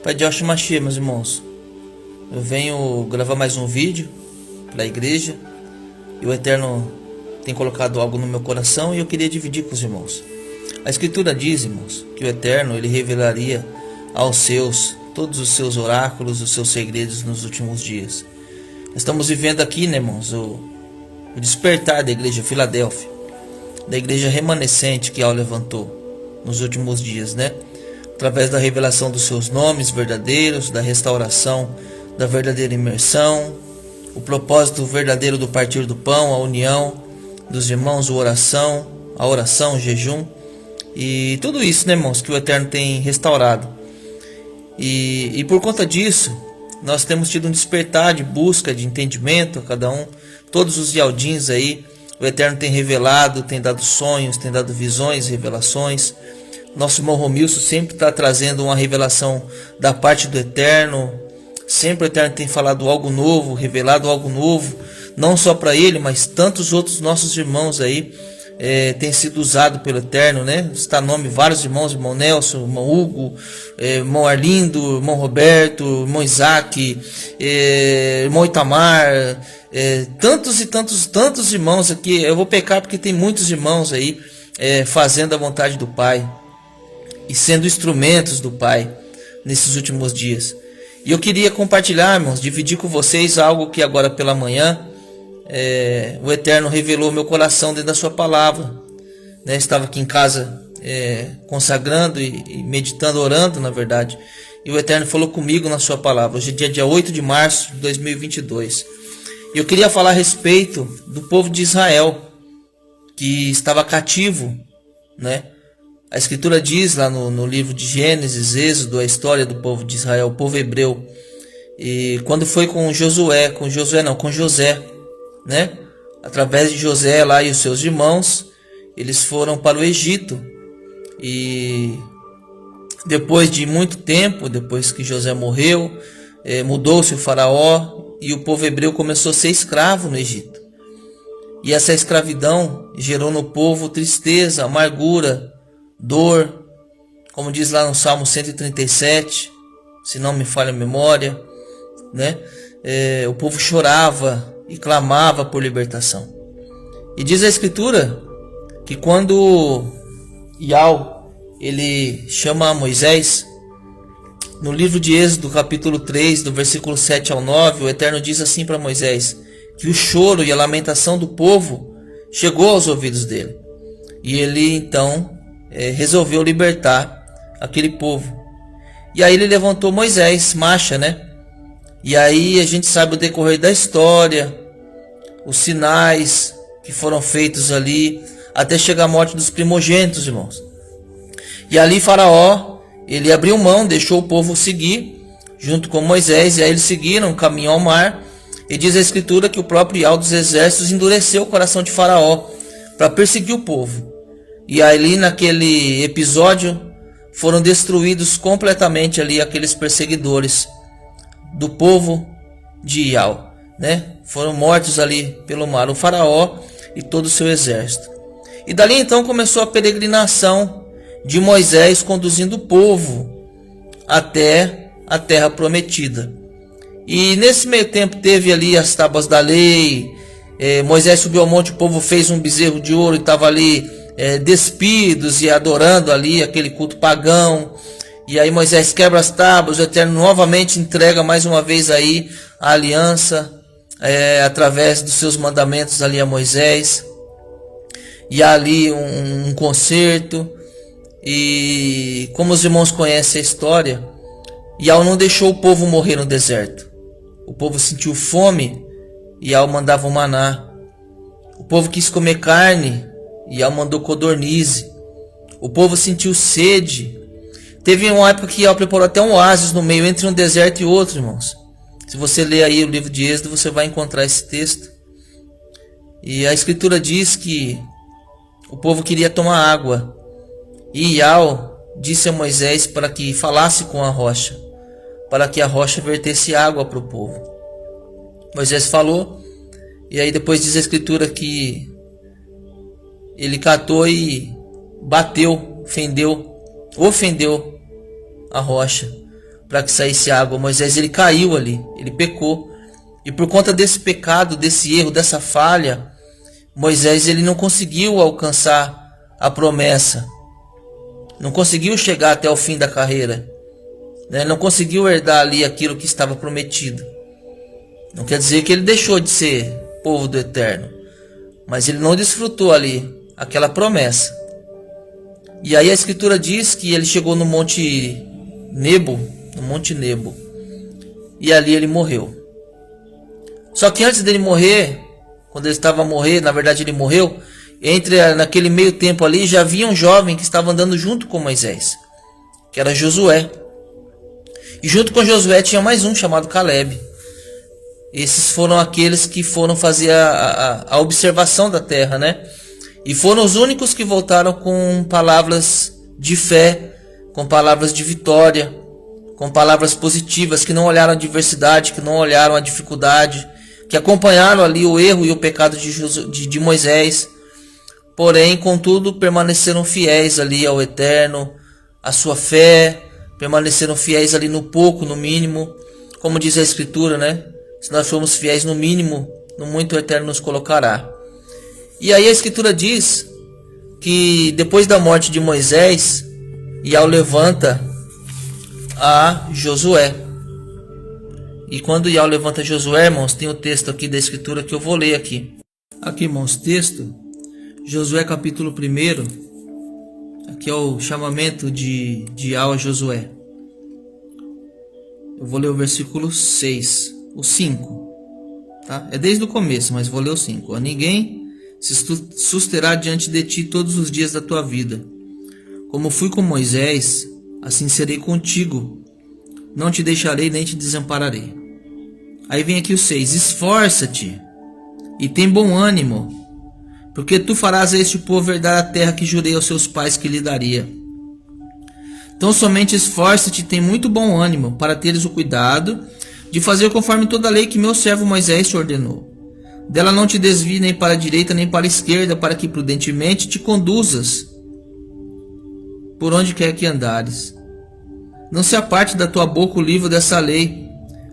Pai de Yahshua Mashiach, meus irmãos, eu venho gravar mais um vídeo para a igreja e o Eterno tem colocado algo no meu coração e eu queria dividir com os irmãos. A Escritura diz, irmãos, que o Eterno ele revelaria aos seus todos os seus oráculos, os seus segredos nos últimos dias. Estamos vivendo aqui, né, irmãos, o despertar da igreja Filadélfia, da igreja remanescente que Yahweh levantou nos últimos dias, né? Através da revelação dos seus nomes verdadeiros, da restauração da verdadeira imersão, o propósito verdadeiro do partir do pão, a união dos irmãos, a oração, o jejum e tudo isso, né, irmãos, que o Eterno tem restaurado. E por conta disso, nós temos tido um despertar de busca, de entendimento a cada um. Todos os Yaldins aí, o Eterno tem revelado, tem dado sonhos, tem dado visões, revelações. Nosso irmão Romilson sempre está trazendo uma revelação da parte do Eterno. Sempre o Eterno tem falado algo novo, revelado algo novo. Não só para ele, mas tantos outros nossos irmãos aí tem sido usado pelo Eterno, né? Está nome vários irmãos, irmão Nelson, irmão Hugo, irmão Arlindo, irmão Roberto, irmão Isaac, irmão Itamar, tantos e tantos irmãos aqui. Eu vou pecar porque tem muitos irmãos aí fazendo a vontade do Pai e sendo instrumentos do Pai nesses últimos dias. E eu queria compartilhar, irmãos, dividir com vocês algo que agora pela manhã o Eterno revelou ao meu coração dentro da sua palavra, né? Estava aqui em casa consagrando e meditando, orando na verdade, e o Eterno falou comigo na sua palavra. Hoje é dia 8 de março de 2022 e eu queria falar a respeito do povo de Israel que estava cativo, né? A Escritura diz lá no livro de Gênesis, Êxodo, a história do povo de Israel, o povo hebreu. E quando foi com José, né? Através de José lá e os seus irmãos, eles foram para o Egito. E depois de muito tempo, depois que José morreu, mudou-se o faraó e o povo hebreu começou a ser escravo no Egito. E essa escravidão gerou no povo tristeza, amargura, dor, como diz lá no Salmo 137, se não me falha a memória, né? O povo chorava e clamava por libertação. E diz a Escritura que quando Yahweh ele chama Moisés, no livro de Êxodo capítulo 3, do versículo 7 ao 9, o Eterno diz assim para Moisés, que o choro e a lamentação do povo chegou aos ouvidos dele. E ele então resolveu libertar aquele povo. E aí ele levantou Moisés, marcha, né? E aí a gente sabe o decorrer da história, os sinais que foram feitos ali, até chegar a morte dos primogênitos, irmãos. E ali Faraó, ele abriu mão, deixou o povo seguir, junto com Moisés, e aí eles seguiram, caminho ao mar. E diz a Escritura que o próprio Yahweh dos exércitos endureceu o coração de Faraó para perseguir o povo. E ali naquele episódio foram destruídos completamente ali aqueles perseguidores do povo de Yahweh, né? Foram mortos ali pelo mar, o faraó e todo o seu exército. E dali então começou a peregrinação de Moisés conduzindo o povo até a terra prometida. E nesse meio tempo teve ali as tábuas da lei. Moisés subiu ao monte, o povo fez um bezerro de ouro e estava ali despidos e adorando ali aquele culto pagão. E aí Moisés quebra as tábuas, o Eterno novamente entrega mais uma vez aí a aliança através dos seus mandamentos ali a Moisés. E há ali um concerto. E como os irmãos conhecem a história, Yahweh não deixou o povo morrer no deserto. O povo sentiu fome e Yahweh mandava o maná. O povo quis comer carne e Yahweh mandou codornize. O povo sentiu sede. Teve uma época que Yahweh preparou até um oásis no meio entre um deserto e outro, irmãos. Se você ler aí o livro de Êxodo, você vai encontrar esse texto. E a Escritura diz que o povo queria tomar água. E Yahweh disse a Moisés para que falasse com a rocha, para que a rocha vertesse água para o povo. Moisés falou, e aí depois diz a Escritura que ele catou e bateu, ofendeu a rocha. para que saísse água. Moisés, ele caiu ali, ele pecou. E por conta desse pecado, desse erro, dessa falha, Moisés, ele não conseguiu alcançar a promessa. Não conseguiu chegar até o fim da carreira, né? Não conseguiu herdar ali aquilo que estava prometido. Não quer dizer que ele deixou de ser povo do Eterno, mas ele não desfrutou ali aquela promessa. E aí a escritura diz que ele chegou no Monte Nebo, e ali ele morreu. Só que antes dele morrer, quando ele estava a morrer, na verdade ele morreu, naquele meio tempo ali já havia um jovem que estava andando junto com Moisés, que era Josué. E junto com Josué tinha mais um chamado Caleb. Esses foram aqueles que foram fazer a observação da terra, né? E foram os únicos que voltaram com palavras de fé, com palavras de vitória, com palavras positivas, que não olharam a adversidade, que não olharam a dificuldade, que acompanharam ali o erro e o pecado de Moisés. Porém, contudo, permaneceram fiéis ali ao Eterno, à sua fé, permaneceram fiéis ali no pouco, no mínimo, como diz a Escritura, né? Se nós formos fiéis no mínimo, no muito o Eterno nos colocará. E aí a Escritura diz que depois da morte de Moisés, Yahweh levanta a Josué. E quando Yahweh levanta Josué, irmãos, tem o texto aqui da Escritura que eu vou ler aqui. Aqui, irmãos, texto, Josué capítulo 1, aqui é o chamamento de Yahweh a Josué. Eu vou ler o versículo 6, o 5, tá? É desde o começo, mas vou ler o 5. Ninguém se susterá diante de ti todos os dias da tua vida. Como fui com Moisés, assim serei contigo. Não te deixarei nem te desampararei. Aí vem aqui o 6. Esforça-te e tem bom ânimo, porque tu farás a este povo herdar a terra que jurei aos seus pais que lhe daria. Então somente esforça-te e tem muito bom ânimo, para teres o cuidado de fazer conforme toda a lei que meu servo Moisés te ordenou. Dela não te desvie nem para a direita nem para a esquerda, para que prudentemente te conduzas por onde quer que andares. Não se aparte da tua boca o livro dessa lei,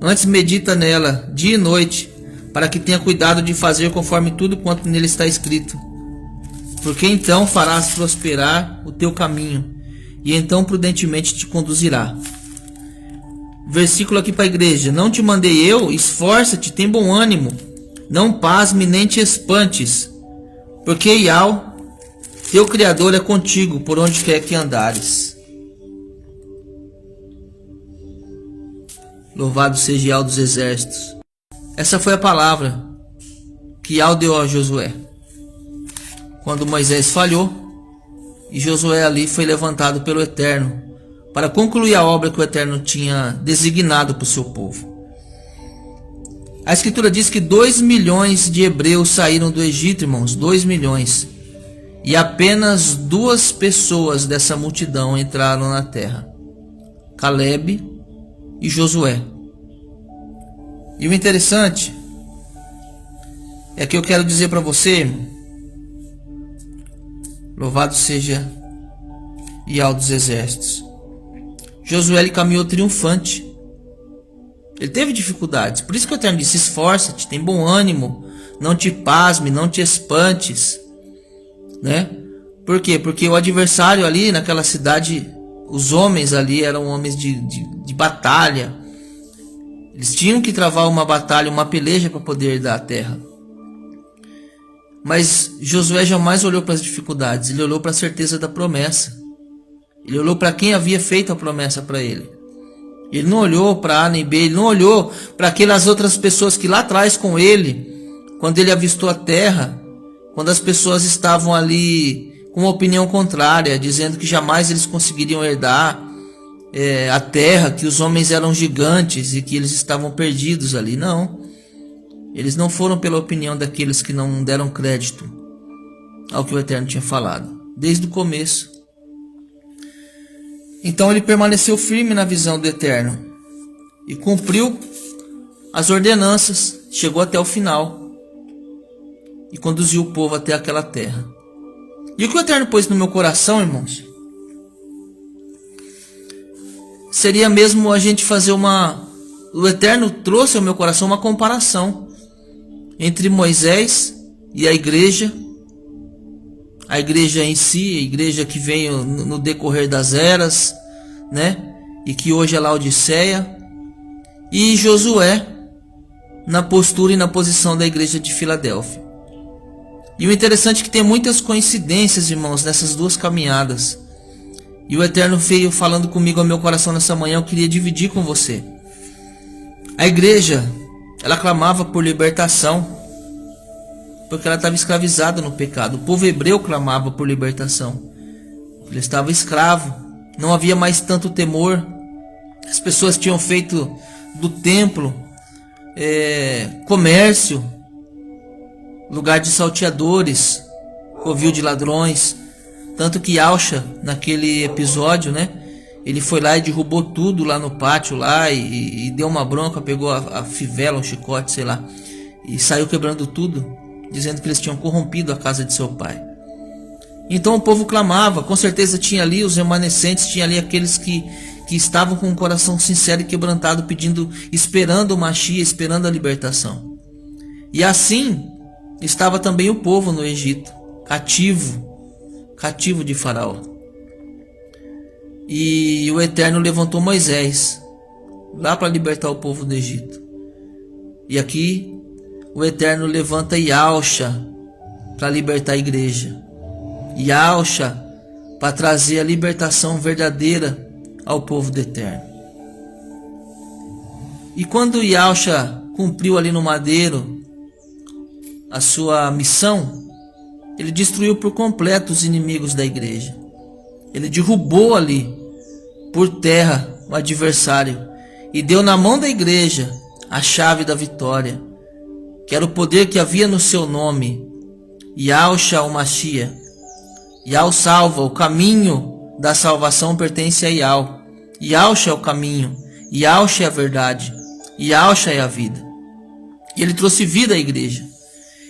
antes medita nela dia e noite, para que tenha cuidado de fazer conforme tudo quanto nele está escrito. Porque então farás prosperar o teu caminho, e então prudentemente te conduzirá. Versículo aqui para a igreja. Não te mandei eu? Esforça-te, tem bom ânimo. Não pasme nem te espantes, porque Yahweh, teu Criador, é contigo por onde quer que andares. Louvado seja Yahweh dos exércitos. Essa foi a palavra que Yahweh deu a Josué quando Moisés falhou, e Josué ali foi levantado pelo Eterno para concluir a obra que o Eterno tinha designado para o seu povo. A Escritura diz que 2 milhões de hebreus saíram do Egito, irmãos, 2 milhões. E apenas 2 pessoas dessa multidão entraram na terra: Caleb e Josué. E o interessante é que eu quero dizer para você, louvado seja Yahweh dos exércitos, Josué ele caminhou triunfante. Ele teve dificuldades, por isso que o Eterno disse: esforça-te, tem bom ânimo, não te pasme, não te espantes, né? Por quê? Porque o adversário ali naquela cidade, os homens ali eram homens de batalha. Eles tinham que travar uma batalha, uma peleja para poder dar a terra. Mas Josué jamais olhou para as dificuldades, ele olhou para a certeza da promessa. Ele olhou para quem havia feito a promessa para ele. Ele não olhou para A nem B, ele não olhou para aquelas outras pessoas que lá atrás com ele, quando ele avistou a terra, quando as pessoas estavam ali com uma opinião contrária, dizendo que jamais eles conseguiriam herdar a terra, que os homens eram gigantes e que eles estavam perdidos ali. Não, eles não foram pela opinião daqueles que não deram crédito ao que o Eterno tinha falado desde o começo. Então ele permaneceu firme na visão do Eterno e cumpriu as ordenanças, chegou até o final e conduziu o povo até aquela terra. E o que o Eterno pôs no meu coração, irmãos, seria mesmo a gente fazer o Eterno trouxe ao meu coração uma comparação entre Moisés e a igreja em si, a igreja que veio no decorrer das eras, né? E que hoje é Laodiceia, e Josué na postura e na posição da igreja de Filadélfia. E o interessante é que tem muitas coincidências, irmãos, nessas duas caminhadas. E o Eterno veio falando comigo ao meu coração nessa manhã, eu queria dividir com você. A igreja, ela clamava por libertação, porque ela estava escravizada no pecado. O povo hebreu clamava por libertação. Ele estava escravo, não havia mais tanto temor. As pessoas tinham feito do templo comércio, lugar de salteadores, covil de ladrões. Tanto que Yausha, naquele episódio, né, ele foi lá e derrubou tudo lá no pátio lá e deu uma bronca, pegou a fivela, um chicote, sei lá, e saiu quebrando tudo, dizendo que eles tinham corrompido a casa de seu pai. Então o povo clamava, com certeza tinha ali os remanescentes, tinha ali aqueles que estavam com o coração sincero e quebrantado, pedindo, esperando o Mashiach, esperando a libertação. E assim estava também o povo no Egito, cativo de Faraó. E o Eterno levantou Moisés lá para libertar o povo do Egito. E aqui o Eterno levanta Yausha para libertar a igreja. Yausha para trazer a libertação verdadeira ao povo do Eterno. E quando Yausha cumpriu ali no madeiro a sua missão, ele destruiu por completo os inimigos da igreja. Ele derrubou ali por terra o adversário e deu na mão da igreja a chave da vitória, que era o poder que havia no seu nome. Yausha, o Mashiach. Yahweh salva, o caminho da salvação pertence a Yahweh. Yausha é o caminho, Yausha é a verdade, Yausha é a vida. E ele trouxe vida à igreja.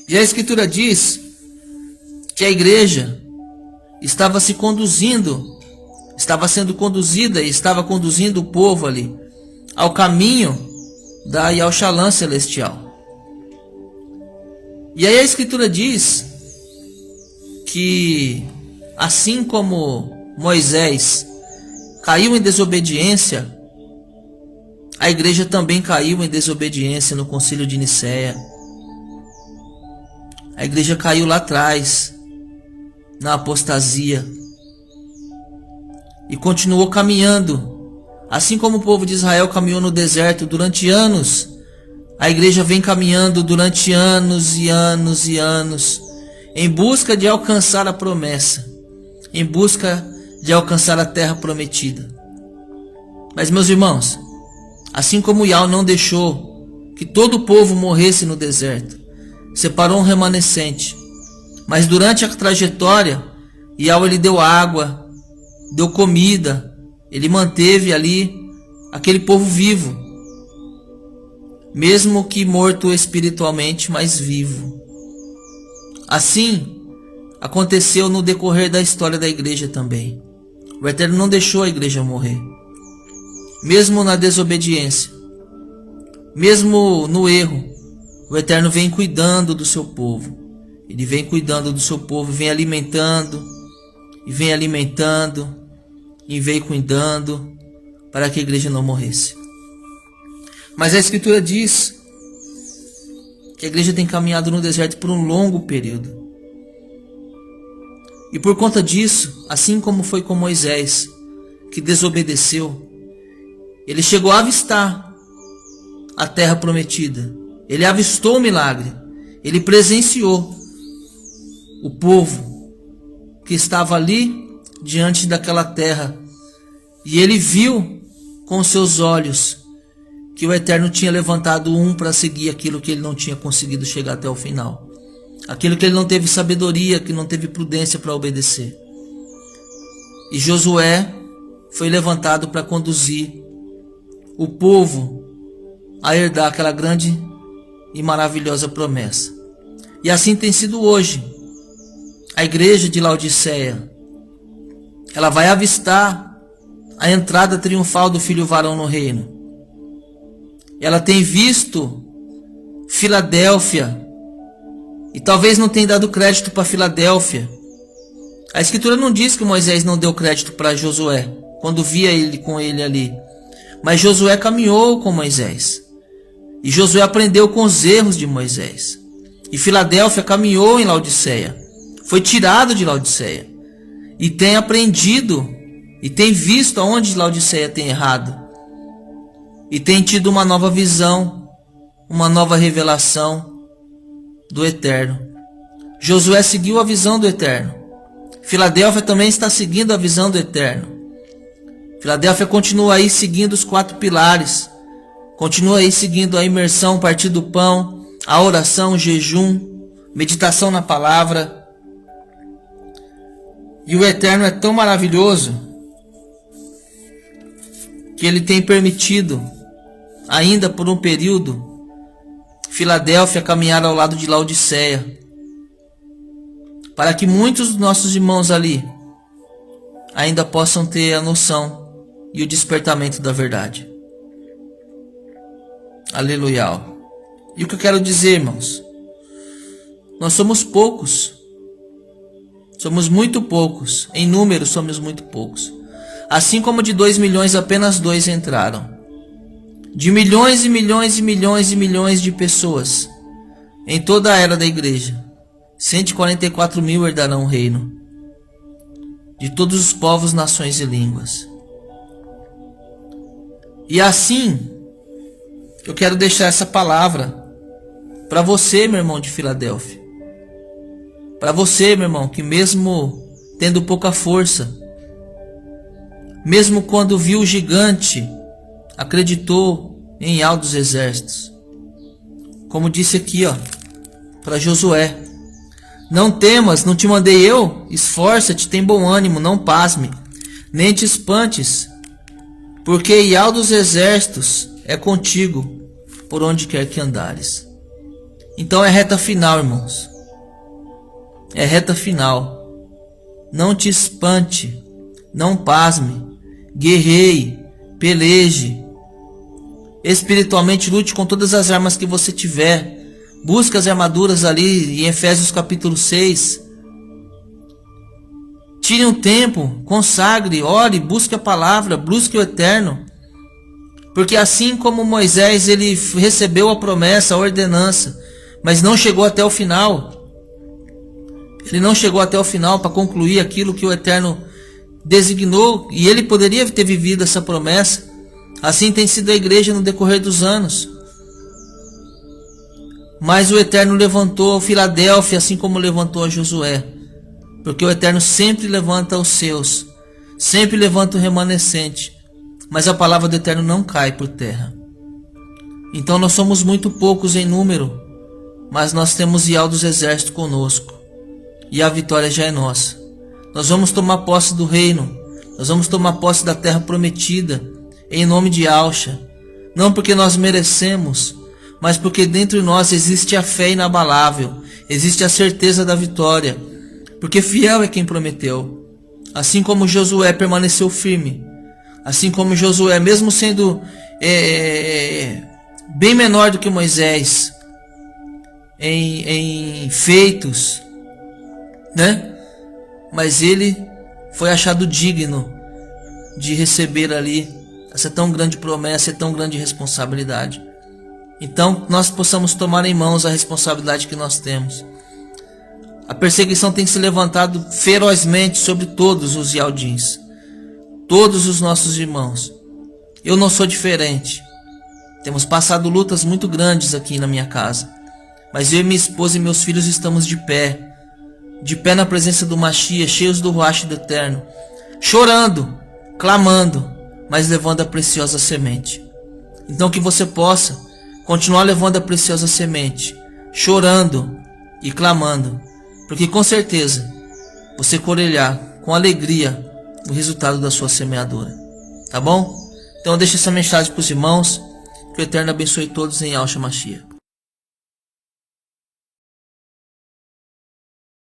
E a escritura diz que a igreja estava sendo conduzida e estava conduzindo o povo ali ao caminho da Yahushalã celestial. E aí a escritura diz que assim como Moisés caiu em desobediência, a igreja também caiu em desobediência no concílio de Nicéia. A igreja caiu lá atrás, na apostasia, e continuou caminhando, assim como o povo de Israel caminhou no deserto durante anos. A igreja vem caminhando durante anos e anos e anos, em busca de alcançar a promessa, em busca de alcançar a terra prometida. Mas, meus irmãos, assim como Yahweh não deixou que todo o povo morresse no deserto, separou um remanescente, mas durante a trajetória, Yahweh lhe deu água, deu comida, ele manteve ali aquele povo vivo, mesmo que morto espiritualmente, mas vivo. Assim aconteceu no decorrer da história da igreja também. O Eterno não deixou a igreja morrer, mesmo na desobediência, mesmo no erro. O Eterno vem cuidando do seu povo. Ele vem cuidando do seu povo, vem alimentando, e vem alimentando, e vem cuidando, para que a igreja não morresse. Mas a escritura diz que a igreja tem caminhado no deserto por um longo período. E por conta disso, assim como foi com Moisés, que desobedeceu, ele chegou a avistar a terra prometida. Ele avistou o milagre. Ele presenciou o povo que estava ali diante daquela terra. E ele viu com seus olhos que o Eterno tinha levantado um para seguir aquilo que ele não tinha conseguido chegar até o final. Aquilo que ele não teve sabedoria, que não teve prudência para obedecer. E Josué foi levantado para conduzir o povo a herdar aquela grande e maravilhosa promessa. E assim tem sido hoje. A igreja de Laodiceia, ela vai avistar a entrada triunfal do filho varão no reino. Ela tem visto Filadélfia, e talvez não tenha dado crédito para Filadélfia. A escritura não diz que Moisés não deu crédito para Josué, quando via ele com ele ali. Mas Josué caminhou com Moisés. E Josué aprendeu com os erros de Moisés. E Filadélfia caminhou em Laodiceia. Foi tirado de Laodiceia. E tem aprendido. E tem visto aonde Laodiceia tem errado. E tem tido uma nova visão. Uma nova revelação do Eterno. Josué seguiu a visão do Eterno. Filadélfia também está seguindo a visão do Eterno. Filadélfia continua aí seguindo os 4 pilares. Continua aí seguindo a imersão, o partir do pão, a oração, o jejum, meditação na palavra. E o Eterno é tão maravilhoso que ele tem permitido, ainda por um período, Filadélfia caminhar ao lado de Laodiceia, para que muitos dos nossos irmãos ali ainda possam ter a noção e o despertamento da verdade. Aleluia. E o que eu quero dizer, irmãos? Nós somos poucos. Somos muito poucos. Em número somos muito poucos. Assim como de 2 milhões apenas 2 entraram. De milhões e milhões e milhões e milhões de pessoas em toda a era da igreja, 144 mil herdarão o reino, de todos os povos, nações e línguas. E assim, eu quero deixar essa palavra para você, meu irmão de Filadélfia. Para você, meu irmão, que mesmo tendo pouca força, mesmo quando viu o gigante, acreditou em Yahvé dos exércitos. Como disse aqui, para Josué: não temas, não te mandei eu? Esforça-te, tem bom ânimo, não pasme, nem te espantes, porque Yahvé dos exércitos é contigo, por onde quer que andares. Então é reta final, irmãos. É reta final. Não te espante, não pasme, guerreie, peleje. Espiritualmente lute com todas as armas que você tiver. Busque as armaduras ali em Efésios capítulo 6. Tire um tempo, consagre, ore, busque a palavra, busque o Eterno. Porque assim como Moisés, ele recebeu a promessa, a ordenança, mas não chegou até o final. Ele não chegou até o final para concluir aquilo que o Eterno designou, e ele poderia ter vivido essa promessa. Assim tem sido a igreja no decorrer dos anos. Mas o Eterno levantou a Filadélfia, assim como levantou a Josué. Porque o Eterno sempre levanta os seus, sempre levanta o remanescente. Mas a palavra do Eterno não cai por terra. Então nós somos muito poucos em número, mas nós temos Yahvé dos exércitos conosco. E a vitória já é nossa. Nós vamos tomar posse do reino. Nós vamos tomar posse da terra prometida, em nome de Yahshua. Não porque nós merecemos, mas porque dentro de nós existe a fé inabalável, existe a certeza da vitória, porque fiel é quem prometeu. Assim como Josué permaneceu firme, assim como Josué, mesmo sendo bem menor do que Moisés em feitos, né? Mas ele foi achado digno de receber ali essa tão grande promessa e tão grande responsabilidade. Então nós possamos tomar em mãos a responsabilidade que nós temos. A perseguição tem se levantado ferozmente sobre todos os Yaldins, todos os nossos irmãos. Eu não sou diferente. Temos passado lutas muito grandes aqui na minha casa, mas eu e minha esposa e meus filhos estamos de pé na presença do Mashiach, cheios do Ruach do Eterno, chorando, clamando, mas levando a preciosa semente. Então que você possa continuar levando a preciosa semente, chorando e clamando, porque com certeza você colherá com alegria o resultado da sua semeadura. Tá bom? Então deixa essa mensagem para os irmãos. Que o Eterno abençoe todos em Yahshua Mashiach.